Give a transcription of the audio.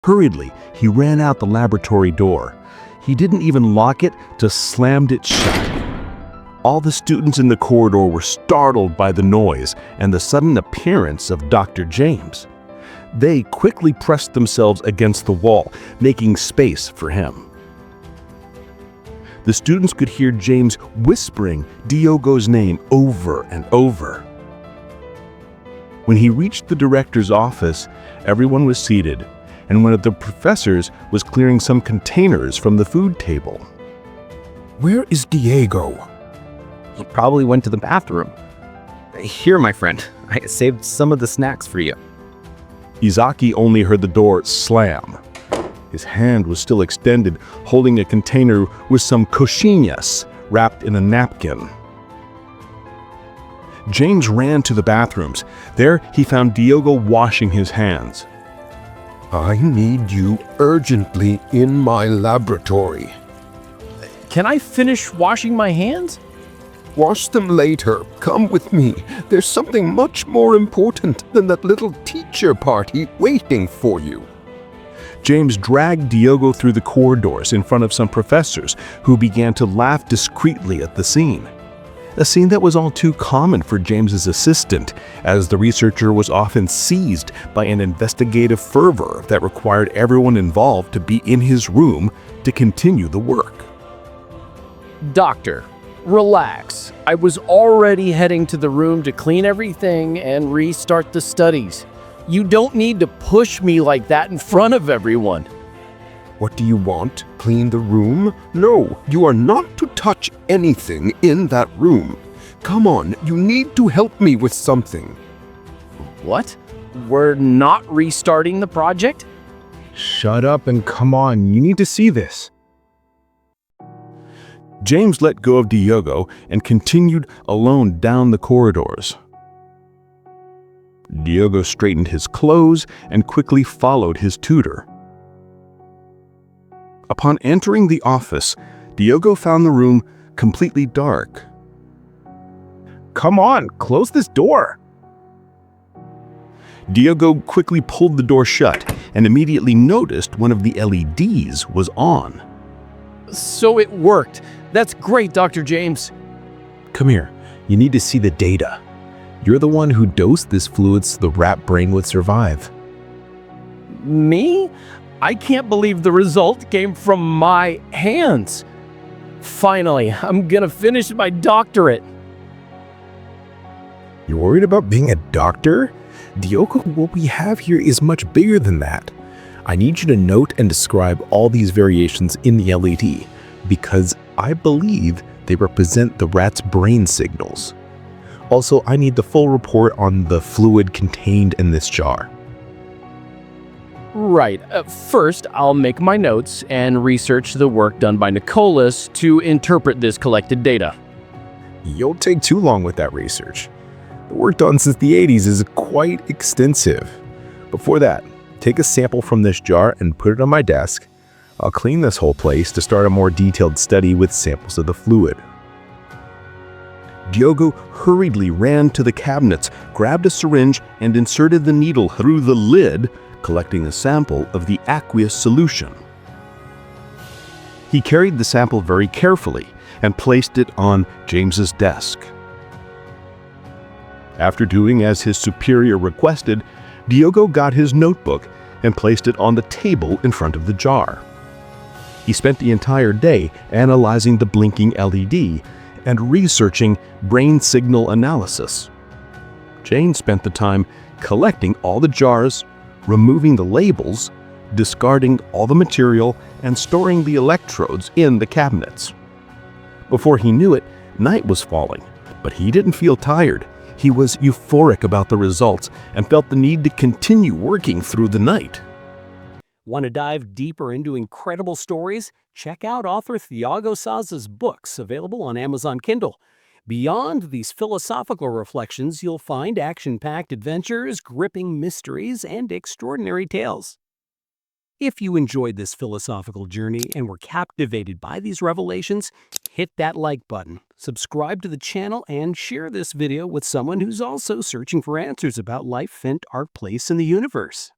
Hurriedly, he ran out the laboratory door. He didn't even lock it, just slammed it shut. All the students in the corridor were startled by the noise and the sudden appearance of Dr. James. They quickly pressed themselves against the wall, making space for him. The students could hear James whispering Diogo's name over and over. When he reached the director's office, everyone was seated, and one of the professors was clearing some containers from the food table. Where is Diego? He probably went to the bathroom. Here, my friend, I saved some of the snacks for you. Izaki only heard the door slam. His hand was still extended, holding a container with some coxinhas wrapped in a napkin. James ran to the bathrooms. There, he found Diogo washing his hands. I need you urgently in my laboratory. Can I finish washing my hands? Wash them later. Come with me. There's something much more important than that little teacher party waiting for you. James dragged Diogo through the corridors in front of some professors who began to laugh discreetly at the scene. A scene that was all too common for James's assistant, as the researcher was often seized by an investigative fervor that required everyone involved to be in his room to continue the work. Doctor, relax. I was already heading to the room to clean everything and restart the studies. You don't need to push me like that in front of everyone. What do you want? Clean the room? No, you are not to touch anything in that room. Come on, you need to help me with something. What? We're not restarting the project? Shut up and come on, you need to see this. James let go of Diogo and continued alone down the corridors. Diogo straightened his clothes and quickly followed his tutor. Upon entering the office, Diogo found the room completely dark. Come on, close this door. Diogo quickly pulled the door shut and immediately noticed one of the LEDs was on. So it worked. That's great, Dr. James. Come here, you need to see the data. You're the one who dosed this fluid so the rat brain would survive. Me? I can't believe the result came from my hands. Finally, I'm gonna finish my doctorate. You're worried about being a doctor? Diogo, what we have here is much bigger than that. I need you to note and describe all these variations in the LED, because I believe they represent the rat's brain signals. Also, I need the full report on the fluid contained in this jar. Right. First, I'll make my notes and research the work done by Nicholas to interpret this collected data. You'll take too long with that research. The work done since the 80s is quite extensive. Before that, take a sample from this jar and put it on my desk. I'll clean this whole place to start a more detailed study with samples of the fluid. Diogo hurriedly ran to the cabinets, grabbed a syringe, and inserted the needle through the lid, collecting a sample of the aqueous solution. He carried the sample very carefully and placed it on James's desk. After doing as his superior requested, Diogo got his notebook and placed it on the table in front of the jar. He spent the entire day analyzing the blinking LED and researching brain signal analysis. Jane spent the time collecting all the jars, removing the labels, discarding all the material, and storing the electrodes in the cabinets. Before he knew it, night was falling, but he didn't feel tired. He was euphoric about the results and felt the need to continue working through the night. Want to dive deeper into incredible stories? Check out author Diogo Saza's books available on Amazon Kindle. Beyond these philosophical reflections, you'll find action-packed adventures, gripping mysteries, and extraordinary tales. If you enjoyed this philosophical journey and were captivated by these revelations, hit that like button, subscribe to the channel, and share this video with someone who's also searching for answers about life and our place in the universe.